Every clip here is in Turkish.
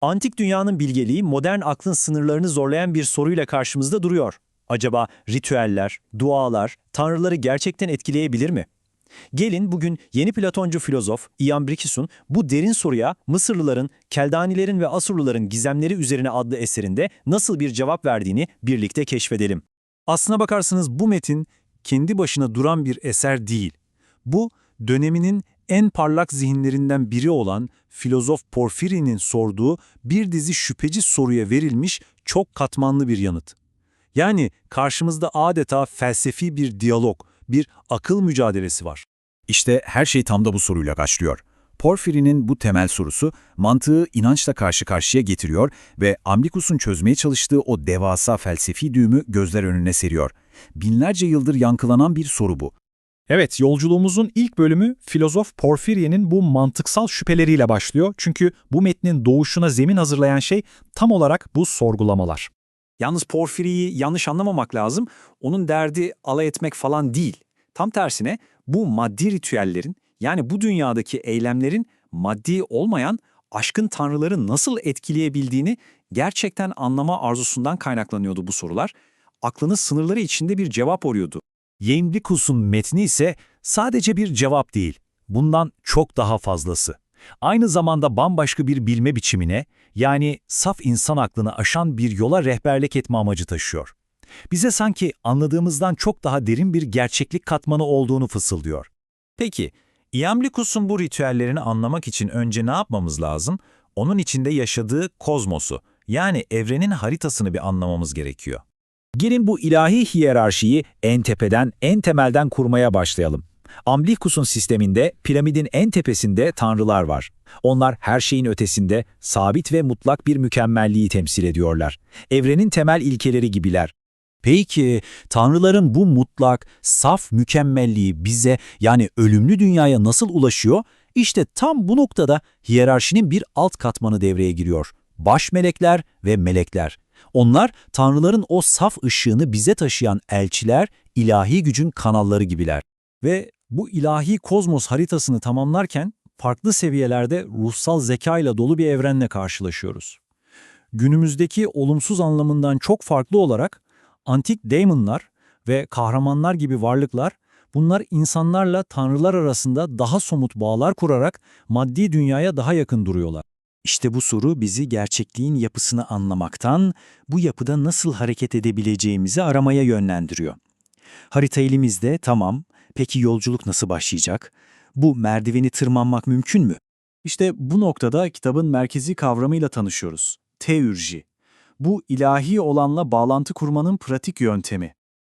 Antik dünyanın bilgeliği modern aklın sınırlarını zorlayan bir soruyla karşımızda duruyor. Acaba ritüeller, dualar, tanrıları gerçekten etkileyebilir mi? Gelin bugün yeni Platoncu filozof Iambrikis'un bu derin soruya Mısırlıların, Keldanilerin ve Asurluların Gizemleri Üzerine adlı eserinde nasıl bir cevap verdiğini birlikte keşfedelim. Aslına bakarsanız bu metin kendi başına duran bir eser değil. Bu, döneminin en parlak zihinlerinden biri olan filozof Porfiri'nin sorduğu bir dizi şüpheci soruya verilmiş çok katmanlı bir yanıt. Yani karşımızda adeta felsefi bir diyalog, bir akıl mücadelesi var. İşte her şey tam da bu soruyla başlıyor. Porfiri'nin bu temel sorusu mantığı inançla karşı karşıya getiriyor ve Amblikus'un çözmeye çalıştığı o devasa felsefi düğümü gözler önüne seriyor. Binlerce yıldır yankılanan bir soru bu. Evet, yolculuğumuzun ilk bölümü filozof Porfiri'nin bu mantıksal şüpheleriyle başlıyor. Çünkü bu metnin doğuşuna zemin hazırlayan şey tam olarak bu sorgulamalar. Yalnız Porfiri'yi yanlış anlamamak lazım. Onun derdi alay etmek falan değil. Tam tersine bu maddi ritüellerin, yani bu dünyadaki eylemlerin maddi olmayan aşkın tanrıları nasıl etkileyebildiğini gerçekten anlama arzusundan kaynaklanıyordu bu sorular. Aklının sınırları içinde bir cevap arıyordu. Iamblikus'un metni ise sadece bir cevap değil, bundan çok daha fazlası. Aynı zamanda bambaşka bir bilme biçimine, yani saf insan aklını aşan bir yola rehberlik etme amacı taşıyor. Bize sanki anladığımızdan çok daha derin bir gerçeklik katmanı olduğunu fısıldıyor. Peki, Iamblikus'un bu ritüellerini anlamak için önce ne yapmamız lazım? Onun içinde yaşadığı kozmosu, yani evrenin haritasını bir anlamamız gerekiyor. Gelin bu ilahi hiyerarşiyi en tepeden, en temelden kurmaya başlayalım. Amblikus'un sisteminde piramidin en tepesinde tanrılar var. Onlar her şeyin ötesinde sabit ve mutlak bir mükemmelliği temsil ediyorlar. Evrenin temel ilkeleri gibiler. Peki, tanrıların bu mutlak, saf mükemmelliği bize, yani ölümlü dünyaya nasıl ulaşıyor? İşte tam bu noktada hiyerarşinin bir alt katmanı devreye giriyor. Baş melekler ve melekler. Onlar, tanrıların o saf ışığını bize taşıyan elçiler, ilahi gücün kanalları gibiler. Ve bu ilahi kozmos haritasını tamamlarken farklı seviyelerde ruhsal zeka ile dolu bir evrenle karşılaşıyoruz. Günümüzdeki olumsuz anlamından çok farklı olarak antik daemonlar ve kahramanlar gibi varlıklar, bunlar insanlarla tanrılar arasında daha somut bağlar kurarak maddi dünyaya daha yakın duruyorlar. İşte bu soru bizi gerçekliğin yapısını anlamaktan, bu yapıda nasıl hareket edebileceğimizi aramaya yönlendiriyor. Harita elimizde, tamam. Peki yolculuk nasıl başlayacak? Bu merdiveni tırmanmak mümkün mü? İşte bu noktada kitabın merkezi kavramıyla tanışıyoruz. Teürji. Bu ilahi olanla bağlantı kurmanın pratik yöntemi.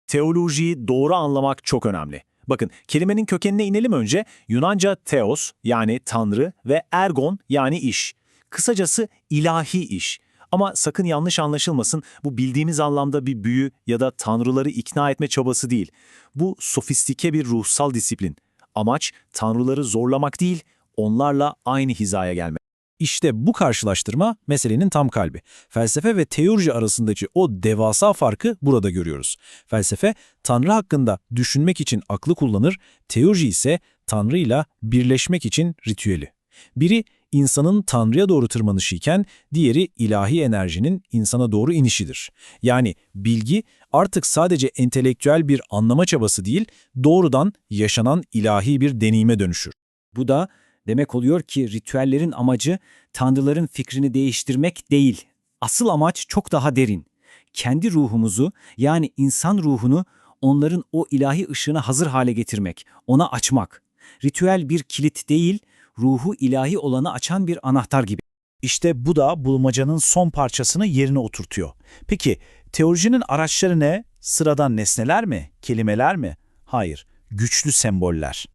Teolojiyi doğru anlamak çok önemli. Bakın, kelimenin kökenine inelim önce. Yunanca theos, yani tanrı, ve ergon, yani iş. Kısacası ilahi iş. Ama sakın yanlış anlaşılmasın, bu bildiğimiz anlamda bir büyü ya da tanrıları ikna etme çabası değil. Bu sofistike bir ruhsal disiplin. Amaç tanrıları zorlamak değil, onlarla aynı hizaya gelmek. İşte bu karşılaştırma meselenin tam kalbi. Felsefe ve teoloji arasındaki o devasa farkı burada görüyoruz. Felsefe, Tanrı hakkında düşünmek için aklı kullanır, teoloji ise Tanrı'yla birleşmek için ritüeli. Biri insanın Tanrı'ya doğru tırmanışı iken diğeri ilahi enerjinin insana doğru inişidir. Yani bilgi artık sadece entelektüel bir anlama çabası değil, doğrudan yaşanan ilahi bir deneyime dönüşür. Bu da demek oluyor ki ritüellerin amacı tanrıların fikrini değiştirmek değil. Asıl amaç çok daha derin. Kendi ruhumuzu, yani insan ruhunu onların o ilahi ışığına hazır hale getirmek, ona açmak. Ritüel bir kilit değil, ruhu ilahi olanı açan bir anahtar gibi. İşte bu da bulmacanın son parçasını yerine oturtuyor. Peki, teolojinin araçları ne? Sıradan nesneler mi? Kelimeler mi? Hayır, güçlü semboller.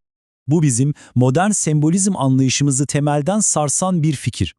Bu bizim modern sembolizm anlayışımızı temelden sarsan bir fikir.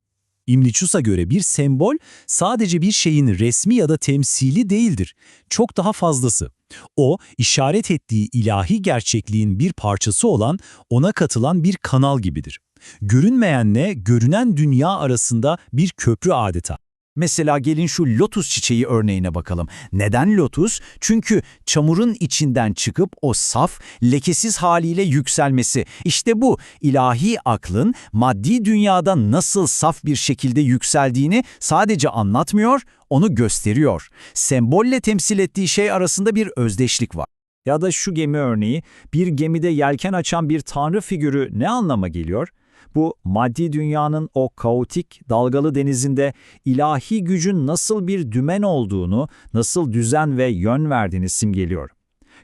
İmlichus'a göre bir sembol sadece bir şeyin resmi ya da temsili değildir. Çok daha fazlası. O, işaret ettiği ilahi gerçekliğin bir parçası olan, ona katılan bir kanal gibidir. Görünmeyenle görünen dünya arasında bir köprü adeta. Mesela gelin şu lotus çiçeği örneğine bakalım. Neden lotus? Çünkü çamurun içinden çıkıp o saf, lekesiz haliyle yükselmesi. İşte bu ilahi aklın maddi dünyada nasıl saf bir şekilde yükseldiğini sadece anlatmıyor, onu gösteriyor. Sembolle temsil ettiği şey arasında bir özdeşlik var. Ya da şu gemi örneği, bir gemide yelken açan bir tanrı figürü ne anlama geliyor? Bu maddi dünyanın o kaotik, dalgalı denizinde ilahi gücün nasıl bir dümen olduğunu, nasıl düzen ve yön verdiğini simgeliyor.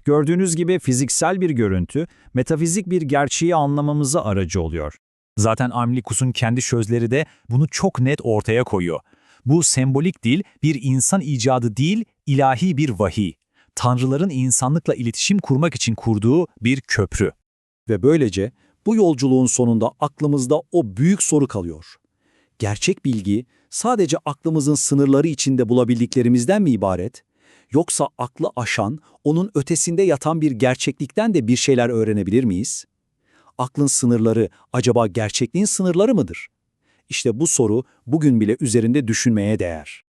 Gördüğünüz gibi fiziksel bir görüntü, metafizik bir gerçeği anlamamıza aracı oluyor. Zaten Amlikus'un kendi sözleri de bunu çok net ortaya koyuyor. Bu sembolik dil bir insan icadı değil, ilahi bir vahiy. Tanrıların insanlıkla iletişim kurmak için kurduğu bir köprü. Ve böylece bu yolculuğun sonunda aklımızda o büyük soru kalıyor. Gerçek bilgi sadece aklımızın sınırları içinde bulabildiklerimizden mi ibaret? Yoksa aklı aşan, onun ötesinde yatan bir gerçeklikten de bir şeyler öğrenebilir miyiz? Aklın sınırları acaba gerçekliğin sınırları mıdır? İşte bu soru bugün bile üzerinde düşünmeye değer.